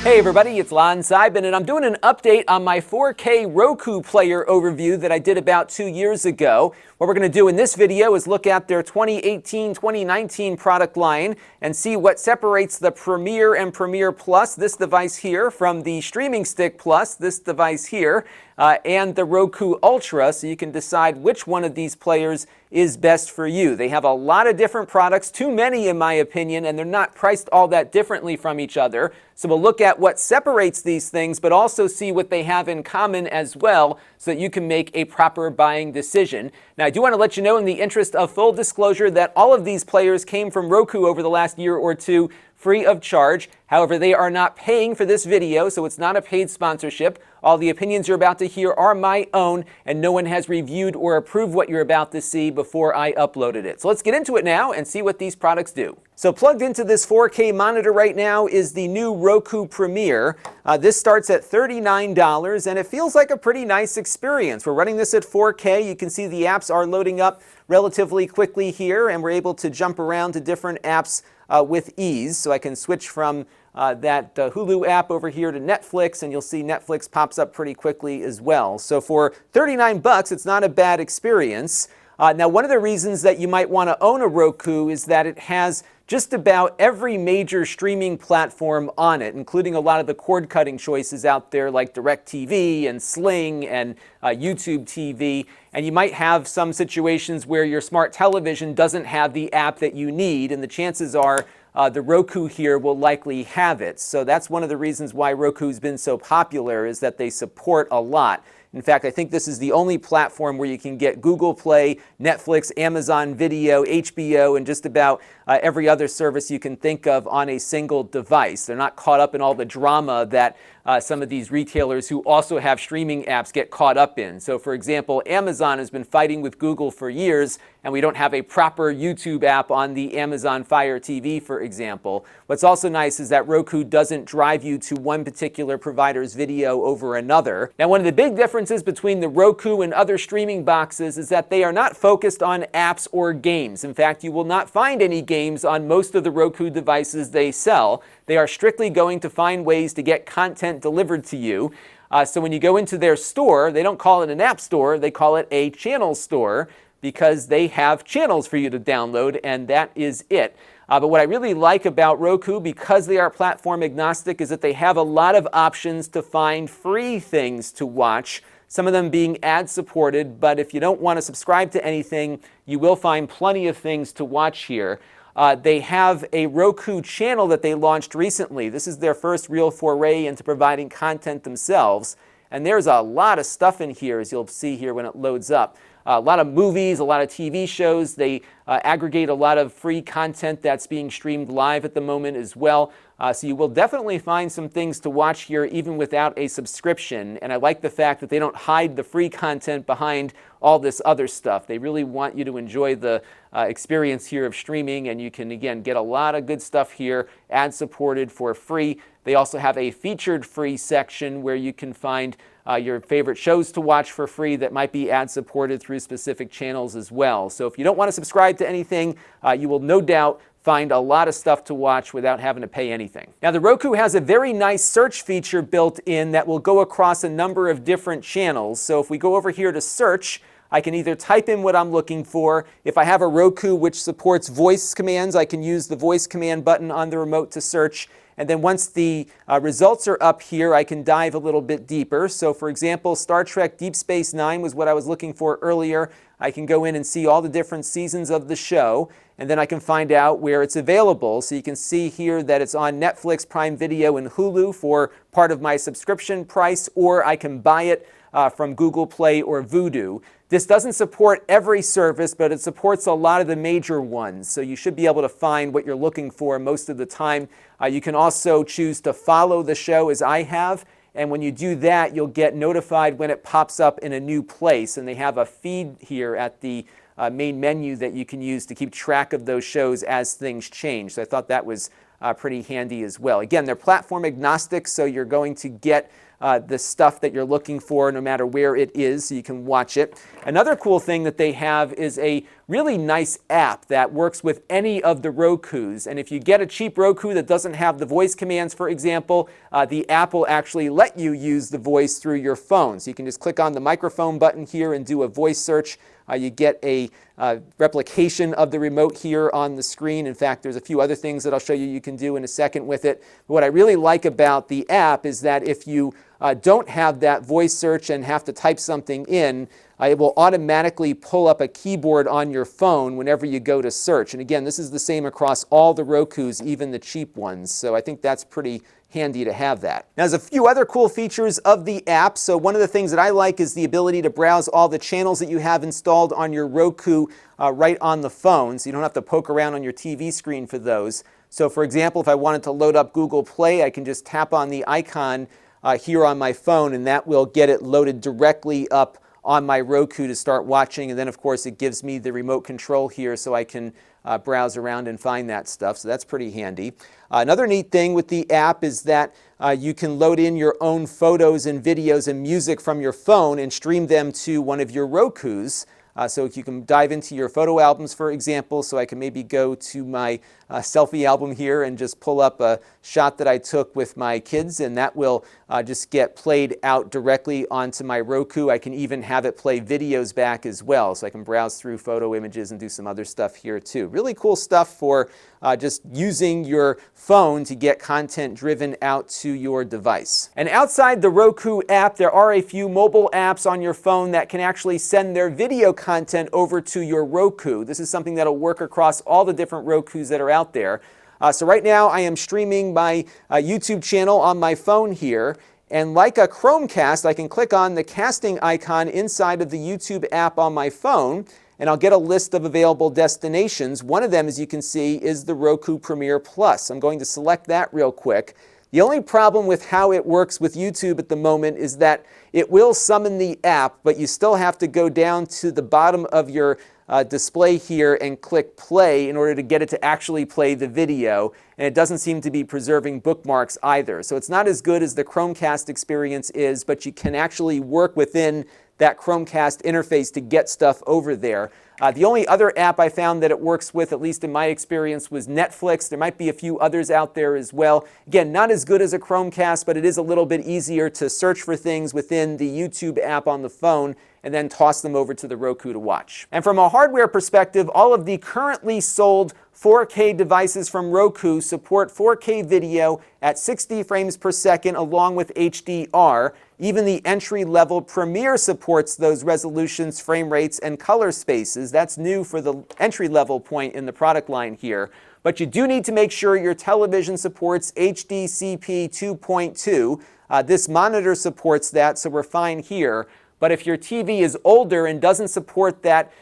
Hey everybody, it's Lon.TV, and I'm doing an update on my 4K Roku player overview that I did about 2 years ago. What we're going to do in this video is look at their 2018-2019 product line and see what separates the Premier and Premier Plus, this device here, from the Streaming Stick Plus, this device here, and the Roku Ultra, so you can decide which one of these players is best for you. They have a lot of different products, too many in my opinion, and they're not priced all that differently from each other. So we'll look at what separates these things, but also see what they have in common as well, so that you can make a proper buying decision. Now, I do want to let you know, in the interest of full disclosure, that all of these players came from Roku over the last year or two, free of charge. However, they are not paying for this video, so it's not a paid sponsorship. All the opinions you're about to hear are my own, and no one has reviewed or approved what you're about to see before I uploaded it. So let's get into it now and see what these products do. So plugged into this 4K monitor right now is the new Roku Premier. This starts at $39, and it feels like a pretty nice experience. We're running this at 4K. You can see the apps are loading up relatively quickly here, and we're able to jump around to different apps with ease. So I can switch from that Hulu app over here to Netflix, and you'll see Netflix pops up pretty quickly as well. So for 39 bucks, it's not a bad experience. Now, one of the reasons that you might want to own a Roku is that it has just about every major streaming platform on it, including a lot of the cord-cutting choices out there like DirecTV and Sling and YouTube TV. And you might have some situations where your smart television doesn't have the app that you need, and the chances are the Roku here will likely have it. So that's one of the reasons why Roku's been so popular, is that they support a lot. In fact, I think this is the only platform where you can get Google Play, Netflix, Amazon Video, HBO, and just about every other service you can think of on a single device. They're not caught up in all the drama that some of these retailers who also have streaming apps get caught up in. So for example, Amazon has been fighting with Google for years, and we don't have a proper YouTube app on the Amazon Fire TV, for example. What's also nice is that Roku doesn't drive you to one particular provider's video over another. Now, one of the big differences between the Roku and other streaming boxes is that they are not focused on apps or games. In fact, you will not find any games on most of the Roku devices they sell. They are strictly going to find ways to get content delivered to you. So when you go into their store, they don't call it an app store, they call it a channel store, because they have channels for you to download, and that is it. But what I really like about Roku, because they are platform agnostic, is that they have a lot of options to find free things to watch, some of them being ad-supported, but if you don't want to subscribe to anything, you will find plenty of things to watch here. They have a Roku channel that they launched recently. This is their first real foray into providing content themselves, and there's a lot of stuff in here, as you'll see here when it loads up. A lot of movies, a lot of TV shows. They aggregate a lot of free content that's being streamed live at the moment as well. So you will definitely find some things to watch here even without a subscription. And I like the fact that they don't hide the free content behind all this other stuff. They really want you to enjoy the experience here of streaming, and you can, again, get a lot of good stuff here, ad-supported for free. They also have a featured free section where you can find your favorite shows to watch for free that might be ad-supported through specific channels as well. So if you don't want to subscribe to anything, you will no doubt find a lot of stuff to watch without having to pay anything. Now, the Roku has a very nice search feature built in that will go across a number of different channels. So if we go over here to search, I can either type in what I'm looking for. If I have a Roku which supports voice commands, I can use the voice command button on the remote to search. And then once the results are up here, I can dive a little bit deeper. So for example, Star Trek Deep Space Nine was what I was looking for earlier. I can go in and see all the different seasons of the show, and then I can find out where it's available. So you can see here that it's on Netflix, Prime Video, and Hulu for part of my subscription price, or I can buy it from Google Play or Vudu. This doesn't support every service, but it supports a lot of the major ones, so you should be able to find what you're looking for most of the time. You can also choose to follow the show, as I have, and when you do that, you'll get notified when it pops up in a new place, and they have a feed here at the main menu that you can use to keep track of those shows as things change. So I thought that was pretty handy as well. Again, they're platform agnostic, so you're going to get the stuff that you're looking for no matter where it is, so you can watch it. Another cool thing that they have is a really nice app that works with any of the Rokus. And if you get a cheap Roku that doesn't have the voice commands, for example, the app will actually let you use the voice through your phone. So you can just click on the microphone button here and do a voice search. You get a replication of the remote here on the screen. In fact, there's a few other things that I'll show you you can do in a second with it. But what I really like about the app is that if you don't have that voice search and have to type something in, it will automatically pull up a keyboard on your phone whenever you go to search. And again, this is the same across all the Rokus, even the cheap ones. So I think that's pretty handy to have that. Now, there's a few other cool features of the app. So one of the things that I like is the ability to browse all the channels that you have installed on your Roku right on the phone, so you don't have to poke around on your TV screen for those. So for example, if I wanted to load up Google Play, I can just tap on the icon here on my phone, and that will get it loaded directly up on my Roku to start watching. And then of course it gives me the remote control here so I can browse around and find that stuff. So that's pretty handy. Another neat thing with the app is that you can load in your own photos and videos and music from your phone and stream them to one of your Rokus. So you can dive into your photo albums, for example. So I can maybe go to my selfie album here and just pull up a shot that I took with my kids, and that will just get played out directly onto my Roku. I can even have it play videos back as well, so I can browse through photo images and do some other stuff here too. Really cool stuff for just using your phone to get content driven out to your device. And outside the Roku app, there are a few mobile apps on your phone that can actually send their video content over to your Roku. This is something that'll work across all the different Rokus that are out there. So right now I am streaming my YouTube channel on my phone here, and like a Chromecast, I can click on the casting icon inside of the YouTube app on my phone, and I'll get a list of available destinations. One of them, as you can see, is the Roku Premiere Plus. I'm going to select that real quick. The only problem with how it works with YouTube at the moment is that it will summon the app, but you still have to go down to the bottom of your display here and click play in order to get it to actually play the video, and it doesn't seem to be preserving bookmarks either. So it's not as good as the Chromecast experience is, but you can actually work within that Chromecast interface to get stuff over there. The only other app I found that it works with, at least in my experience, was Netflix. There might be a few others out there as well. Again, not as good as a Chromecast, but it is a little bit easier to search for things within the YouTube app on the phone and then toss them over to the Roku to watch. And from a hardware perspective, all of the currently sold 4K devices from Roku support 4K video at 60 frames per second along with HDR. Even the entry-level Premiere supports those resolutions, frame rates, and color spaces. That's new for the entry-level point in the product line here. But you do need to make sure your television supports HDCP 2.2. This monitor supports that, so we're fine here. But if your TV is older and doesn't support that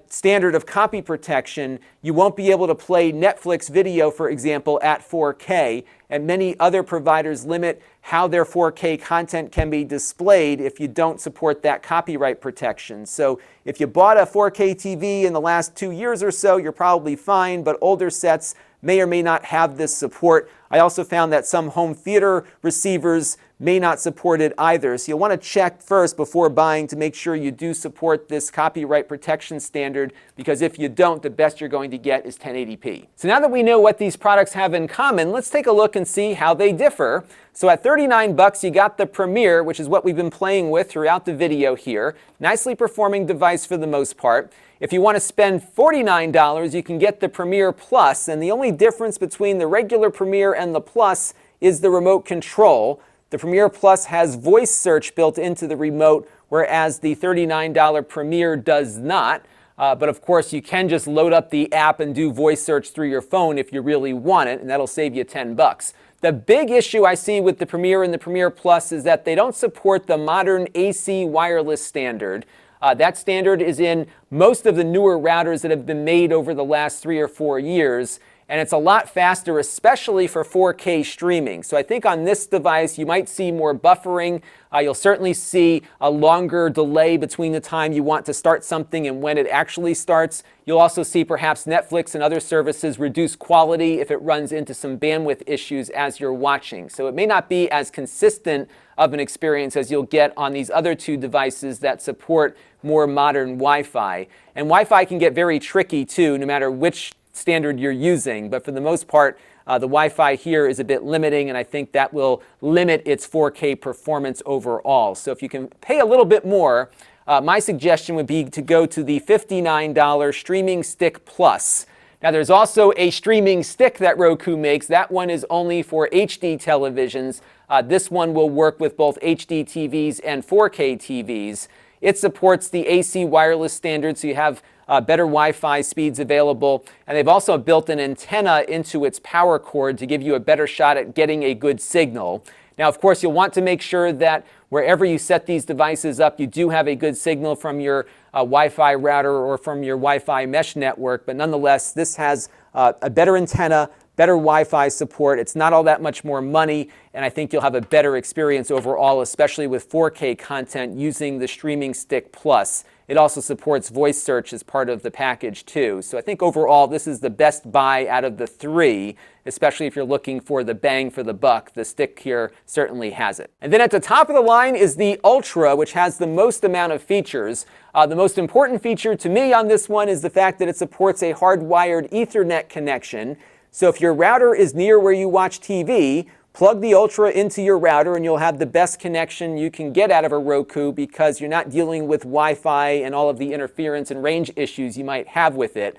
standard of copy protection, you won't be able to play Netflix video, for example, at 4K. And many other providers limit how their 4K content can be displayed if you don't support that copyright protection. So if you bought a 4K TV in the last 2 years or so, you're probably fine, but older sets may or may not have this support. I also found that some home theater receivers may not support it either. So you'll want to check first before buying to make sure you do support this copyright protection standard, because if you don't, the best you're going to get is 1080p. So now that we know what these products have in common, let's take a look and see how they differ. So at $39, you got the Premiere, which is what we've been playing with throughout the video here. Nicely performing device for the most part. If you want to spend $49, you can get the Premiere Plus, and the only difference between the regular Premiere and the Plus is the remote control. The Premiere Plus has voice search built into the remote, whereas the $39 Premiere does not. But of course, you can just load up the app and do voice search through your phone if you really want it, and that'll save you $10. The big issue I see with the Premiere and the Premiere Plus is that they don't support the modern AC wireless standard. That standard is in most of the newer routers that have been made over the last 3 or 4 years. and it's a lot faster, especially for 4K streaming. So I think on this device you might see more buffering. You'll certainly see a longer delay between the time you want to start something and when it actually starts. You'll also see perhaps Netflix and other services reduce quality if it runs into some bandwidth issues as you're watching. So it may not be as consistent of an experience as you'll get on these other two devices that support more modern Wi-Fi. And Wi-Fi can get very tricky too, no matter which standard you're using. But for the most part, the Wi-Fi here is a bit limiting, and I think that will limit its 4K performance overall. So if you can pay a little bit more, my suggestion would be to go to the $59 Streaming Stick Plus. Now there's also a streaming stick that Roku makes. That one is only for HD televisions. This one will work with both HD TVs and 4K TVs. It supports the AC wireless standard, so you have better Wi-Fi speeds available. And they've also built an antenna into its power cord to give you a better shot at getting a good signal. Now, of course, you'll want to make sure that wherever you set these devices up, you do have a good signal from your Wi-Fi router or from your Wi-Fi mesh network. But nonetheless, this has a better antenna, better Wi-Fi support. It's not all that much more money, and I think you'll have a better experience overall, especially with 4K content using the Streaming Stick Plus. It also supports voice search as part of the package too. So I think overall this is the best buy out of the three, especially if you're looking for the bang for the buck. The stick here certainly has it. And then at the top of the line is the Ultra, which has the most amount of features. The most important feature to me on this one is the fact that it supports a hardwired Ethernet connection. So if your router is near where you watch TV, plug the Ultra into your router and you'll have the best connection you can get out of a Roku because you're not dealing with Wi-Fi and all of the interference and range issues you might have with it.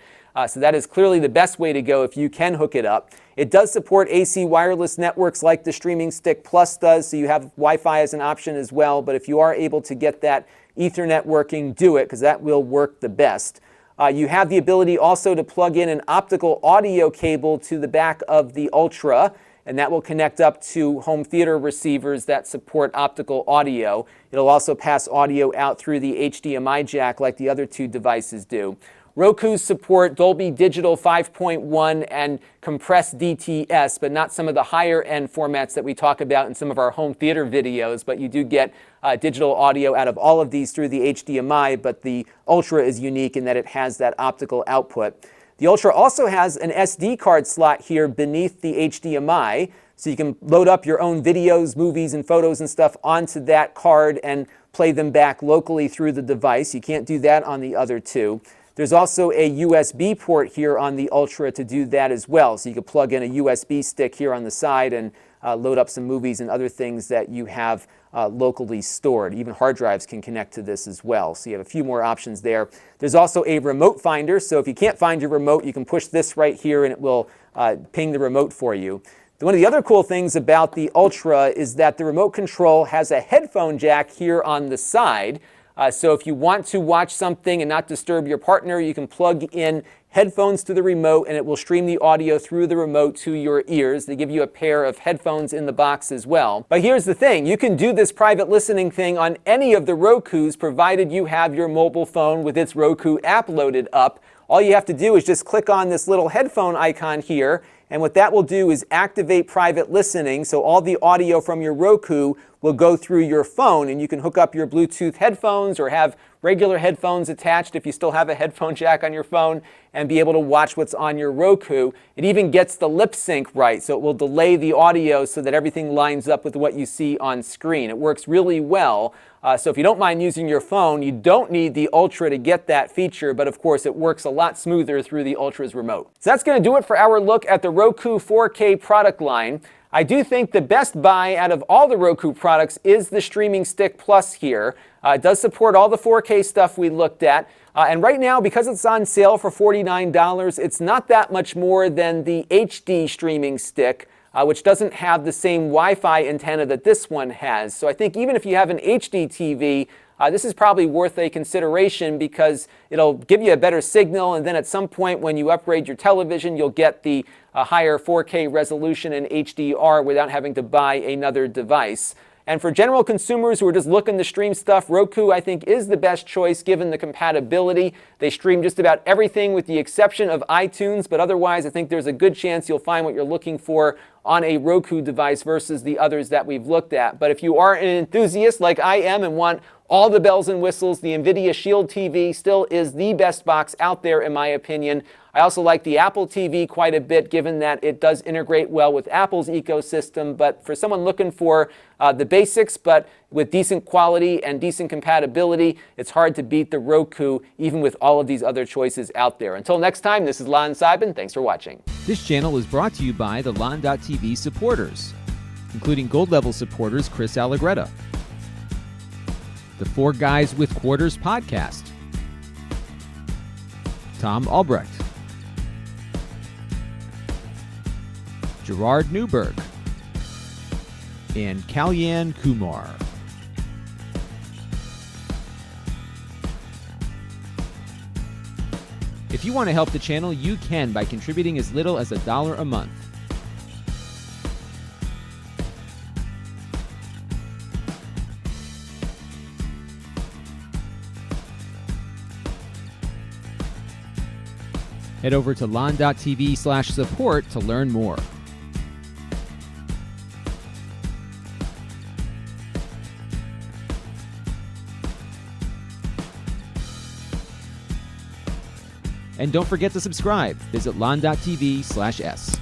So that is clearly the best way to go if you can hook it up. It does support AC wireless networks like the Streaming Stick Plus does, so you have Wi-Fi as an option as well. But if you are able to get that Ethernet working, do it because that will work the best. You have the ability also to plug in an optical audio cable to the back of the Ultra, and that will connect up to home theater receivers that support optical audio. It'll also pass audio out through the HDMI jack like the other two devices do. Roku's support Dolby Digital 5.1 and compressed DTS, but not some of the higher end formats that we talk about in some of our home theater videos. But you do get digital audio out of all of these through the HDMI, but the Ultra is unique in that it has that optical output. The Ultra also has an SD card slot here beneath the HDMI, so you can load up your own videos, movies, and photos and stuff onto that card and play them back locally through the device. You can't do that on the other two. There's also a USB port here on the Ultra to do that as well, so you can plug in a USB stick here on the side and load up some movies and other things that you have locally stored. Even hard drives can connect to this as well, so you have a few more options there. There's also a remote finder, so if you can't find your remote, you can push this right here and it will ping the remote for you. One of the other cool things about the Ultra is that the remote control has a headphone jack here on the side. So if you want to watch something and not disturb your partner, you can plug in headphones to the remote and it will stream the audio through the remote to your ears. They give you a pair of headphones in the box as well. But here's the thing, you can do this private listening thing on any of the Rokus provided you have your mobile phone with its Roku app loaded up. All you have to do is just click on this little headphone icon here, and what that will do is activate private listening, so all the audio from your Roku will go through your phone, and you can hook up your Bluetooth headphones or have regular headphones attached if you still have a headphone jack on your phone and be able to watch what's on your Roku. It even gets the lip sync right, so it will delay the audio so that everything lines up with what you see on screen. It works really well. So if you don't mind using your phone, you don't need the Ultra to get that feature, but of course it works a lot smoother through the Ultra's remote. So that's going to do it for our look at the Roku 4K product line. I do think the best buy out of all the Roku products is the Streaming Stick Plus here. It does support all the 4K stuff we looked at. And right now, because it's on sale for $49, it's not that much more than the HD streaming stick, which doesn't have the same Wi-Fi antenna that this one has. So I think even if you have an HD TV, this is probably worth a consideration because it'll give you a better signal, and then at some point when you upgrade your television, you'll get the higher 4K resolution and HDR without having to buy another device. And for general consumers who are just looking to stream stuff, Roku, I think, is the best choice given the compatibility. They stream just about everything with the exception of iTunes, but otherwise I think there's a good chance you'll find what you're looking for on a Roku device versus the others that we've looked at. But if you are an enthusiast like I am and want all the bells and whistles, the NVIDIA Shield TV still is the best box out there in my opinion. I also like the Apple TV quite a bit given that it does integrate well with Apple's ecosystem. But for someone looking for the basics but with decent quality and decent compatibility, it's hard to beat the Roku even with all of these other choices out there. Until next time, this is Lon.TV. Thanks for watching. This channel is brought to you by the Lon.TV supporters, including gold level supporters Chris Allegretta, the Four Guys with Quarters podcast, Tom Albrecht, Gerard Newberg, and Kalyan Kumar. If you want to help the channel, you can by contributing as little as $1 a month. Head over to lon.tv/support to learn more. And don't forget to subscribe. Visit lon.tv/s.